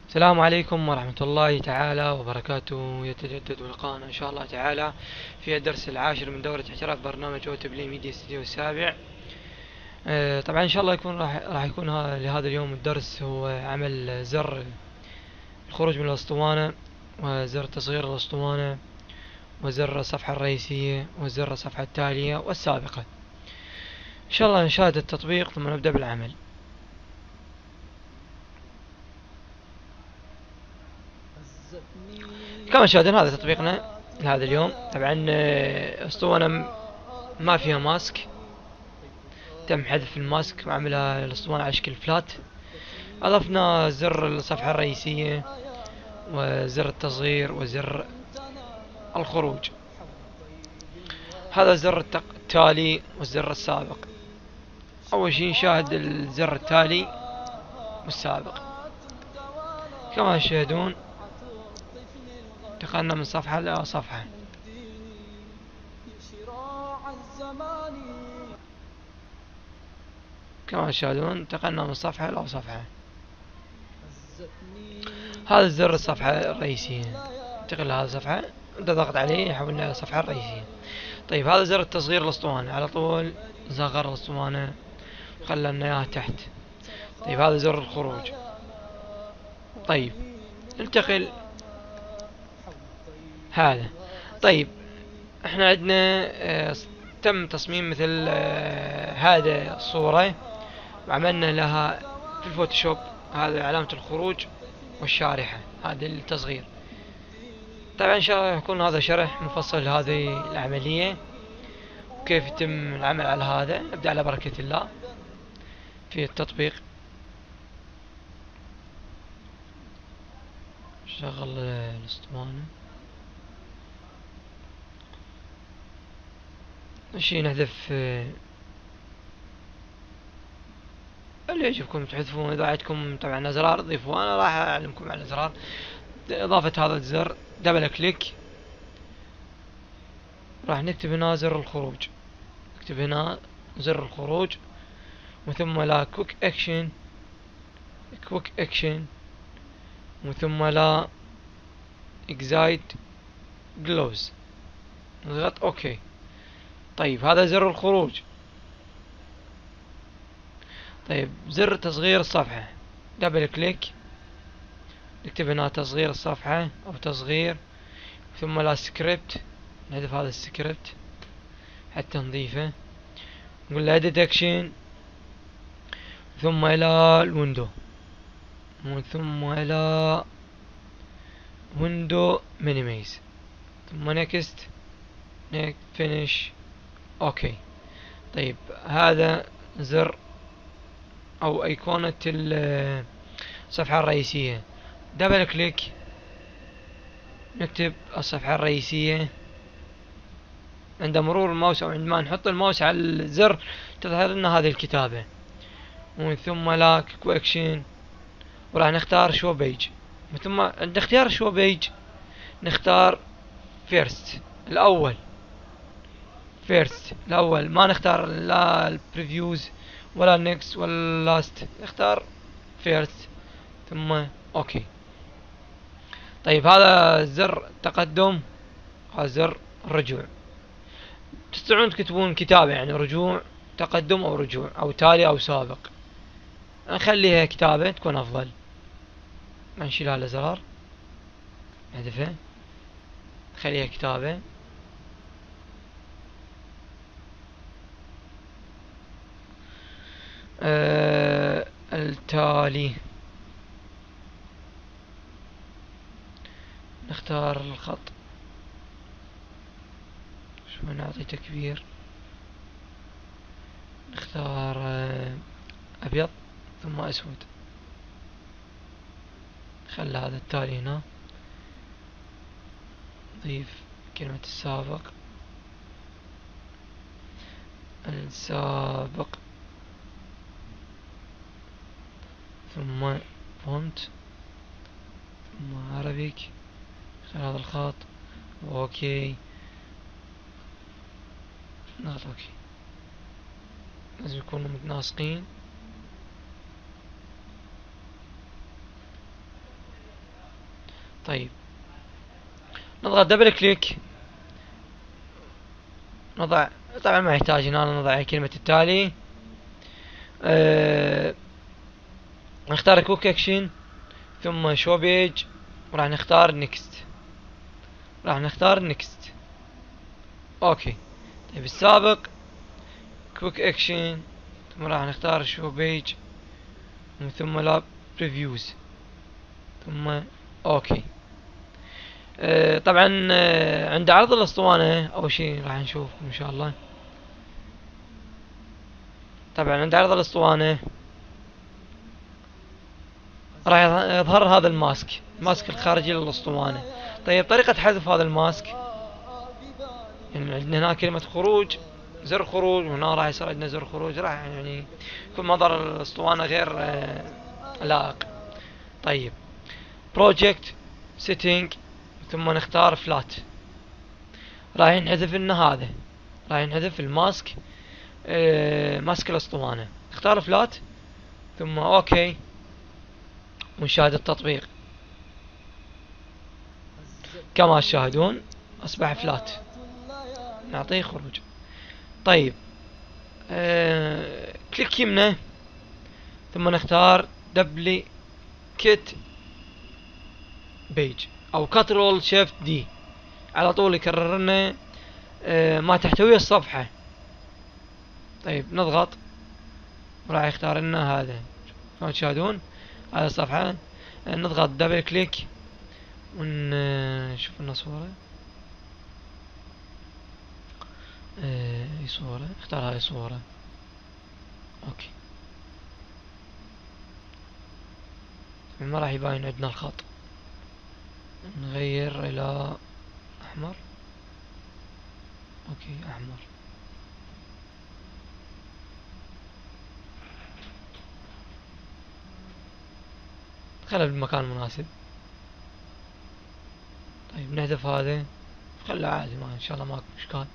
السلام عليكم ورحمة الله تعالى وبركاته. يتجدد لقاءنا إن شاء الله تعالى في الدرس العاشر من دورة احتراف برنامج أوتوبلي ميديا ستوديو السابع. طبعا إن شاء الله راح يكون لهذا اليوم الدرس هو عمل زر الخروج من الأسطوانة، وزر تصغير الأسطوانة، وزر الصفحة الرئيسية، وزر الصفحة التالية والسابقة. إن شاء الله نشاهد التطبيق ثم نبدأ بالعمل. كما شاهدنا هذا تطبيقنا لهذا اليوم. طبعا اسطوانة ما فيها ماسك، تم حذف الماسك وعملها الاسطوانة على شكل فلات. اضفنا زر الصفحة الرئيسية وزر التصغير وزر الخروج. هذا الزر التالي والزر السابق. اول شيء نشاهد الزر التالي والسابق. كما تشاهدون انتقلنا من صفحة إلى صفحة. كما تشاهدون انتقلنا من صفحة إلى صفحة. هذا زر الصفحة الرئيسية، انتقل لهذه الصفحة، انت ضغط عليه يحولنا إلى الصفحة الرئيسية. طيب هذا زر التصغير الأسطوانة، على طول صغر الأسطوانة وخلنا إياها تحت. طيب هذا زر الخروج. طيب ننتقل هذا. طيب احنا عندنا تم تصميم مثل هذا الصورة وعملنا لها في الفوتوشوب هذا علامة الخروج والشارحة، هذا التصغير. طبعا ان شاء الله يكون هذا شرح مفصل لهذه العملية وكيف يتم العمل على هذا. نبدأ على بركة الله في التطبيق. شغل الاسطوانة. شي نحذف اللي يعجبكم تحذفون. اذا عندكم طبعا ازرار ضيفوا، انا راح اعلمكم على الازرار. اضافة هذا الزر دبل كليك راح نكتب هنا زر الخروج. نكتب هنا زر الخروج وثم لا كويك اكشن وثم لا اكزايد جلوز. نضغط اوكي. طيب هذا زر الخروج. طيب زر تصغير الصفحة دبل كليك، نكتب هنا تصغير الصفحة او تصغير ثم لا سكريبت. نحذف هذا السكريبت حتى نضيفه. نقول له edit action ثم الى الويندو ثم الى ويندو مينيمايز ثم نيكست فينيش اوكي. طيب هذا زر او ايقونة الصفحة الرئيسية. دبل كليك نكتب الصفحة الرئيسية. عند مرور الماوس او عندما نحط الماوس على الزر تظهر لنا هذه الكتابة. ومن ثم لا كويكشن وراح نختار شو بيج. ثم عند اختيار شو بيج نختار فيرست الاول. ما نختار لا البريفيوز ولا النكست ولا لاست، نختار فيرست ثم اوكي. طيب هذا زر تقدم، هذا زر الرجوع. تستطيعون تكتبون كتابة يعني رجوع تقدم او رجوع او تالي او سابق. نخليها كتابة تكون افضل. نشيل هذا الزرار نحذفه نخليها كتابة. التالي نختار الخط، شو نعطي تكبير، نختار ابيض ثم اسود. خلى هذا التالي هنا. ضيف كلمة السابق ثم فونت ثم عربيك. خلى هذا الخط اوكي. نضغط اوكي. لازم يكونوا متناسقين. طيب نضغط دبل كليك، نضع، طبعا ما يحتاج هنا نضع كلمة التالي. نختار كوك اكشن ثم شو بيج، وراح نختار نيكست، راح نختار نيكست. اوكي. طيب السابق كوك اكشن ثم راح نختار شو بيج ثم لا بريفيوز ثم اوكي. طبعا عند عرض الاسطوانة اول شي راح نشوف ان شاء الله. طبعا عند عرض الاسطوانة راح يظهر هذا الماسك، الماسك الخارجي للاسطوانة. طيب طريقة حذف هذا الماسك، يعني عندنا هنا كلمة خروج، زر خروج، وهنا راح يصير عندنا زر خروج، راح يعني يكون منظر الاسطوانة غير لائق. طيب بروجكت سيتنج ثم نختار فلات، راح ينحذف لنا هذا، راح ينحذف الماسك، ماسك الاسطوانة. نختار فلات ثم اوكي ونشاهد التطبيق. كما تشاهدون اصبح فلات، نعطيه خروج. طيب كليك يمنه ثم نختار دبليكيت بيج او كنترول شيفت دي، على طول يكرر لنا ما تحتويه الصفحة. طيب نضغط وراح يختار لنا هذا، كما تشاهدون هذه الصفحة. نضغط دبل كليك ونشوف لنا صورة. اي صورة، اختار هاي الصورة. اوكي. ما راح يباين عندنا الخط، نغير الى احمر. اوكي احمر. خلها بالمكان المناسب. طيب نحذف هذا، خلها عادي، ما ان شاء الله ماكو اشكال.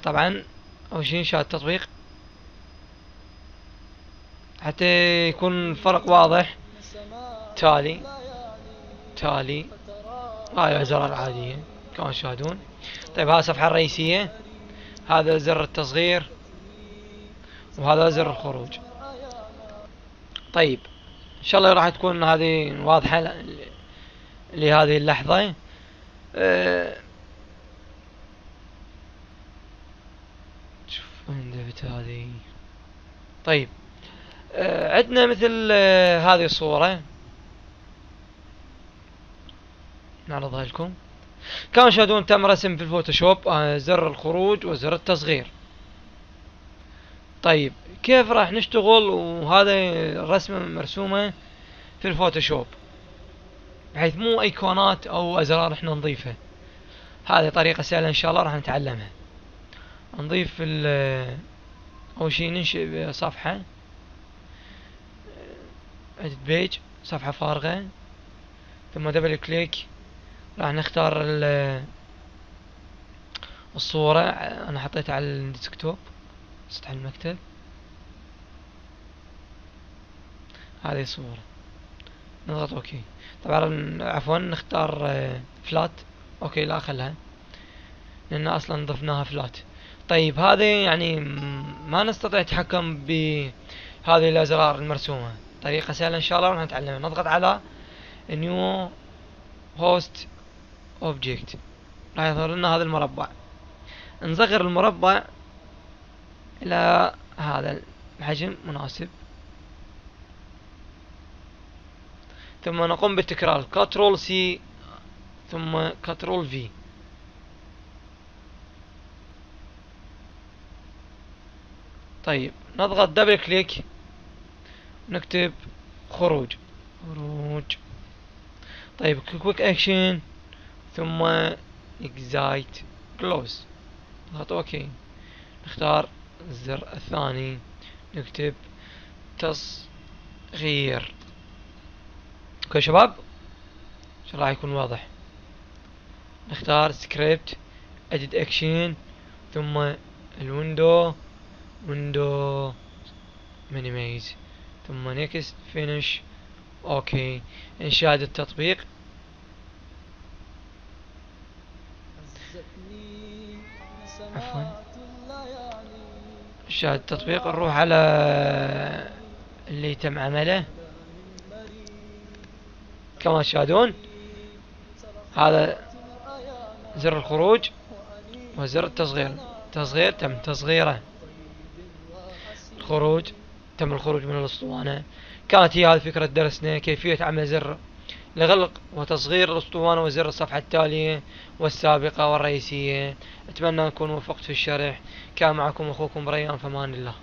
طبعا اول شي نشاهد التطبيق حتى يكون الفرق واضح. تالي هاي الازرار العادية كما تشاهدون. طيب هذه الصفحة الرئيسية، هذا زر التصغير وهذا زر الخروج. طيب ان شاء الله راح تكون هذه واضحة لهذه اللحظة. شوف وين دبت هذه. طيب عندنا مثل هذه الصورة، نعرضها لكم. كما تشاهدون تم رسم في الفوتوشوب زر الخروج وزر التصغير. طيب كيف راح نشتغل وهذا الرسمة مرسومة في الفوتوشوب، بحيث مو ايقونات او ازرار احنا نضيفها؟ هذه طريقة سهلة ان شاء الله راح نتعلمها. نضيف اول شي ننشئ صفحة edit page، صفحة فارغة، ثم دبل كليك راح نختار الصورة. انا حطيتها على الديسكتوب، سطح المكتب. هذه الصورة، نضغط اوكي. طبعا عفوا نختار فلات. اوكي لا خلها، لان اصلا ضفناها فلات. طيب هذه يعني ما نستطيع التحكم بهذه الازرار المرسومة. طريقة سهلة ان شاء الله راح نتعلمها. نضغط على نيو هوست اوبجكت، راح يظهر لنا هذا المربع. نصغر المربع الى هذا الحجم مناسب، ثم نقوم بالتكرار كنترول سي ثم كنترول في. طيب نضغط دبل كليك نكتب خروج. طيب كويك اكشن ثم اكزايت كلوز، نضغط اوكي. نختار الزر الثاني نكتب تصغير. اوكي شباب، عشان راح يكون واضح. نختار سكريبت اديت اكشن ثم الويندو مينيمايز ثم نيكست فينيش. اوكي، نشاهد التطبيق. عفوا، نشاهد التطبيق، نروح على اللي تم عمله كما تشاهدون. هذا زر الخروج وزر التصغير تم تصغيره. الخروج، تم الخروج من الاسطوانة. كانت هي هذه فكرة درسنا، كيفية عمل زر لغلق وتصغير الاسطوانة وزر الصفحة التالية والسابقة والرئيسية. اتمنى ان اكون وفقت في الشرح. كان معكم اخوكم بريان، فمان الله.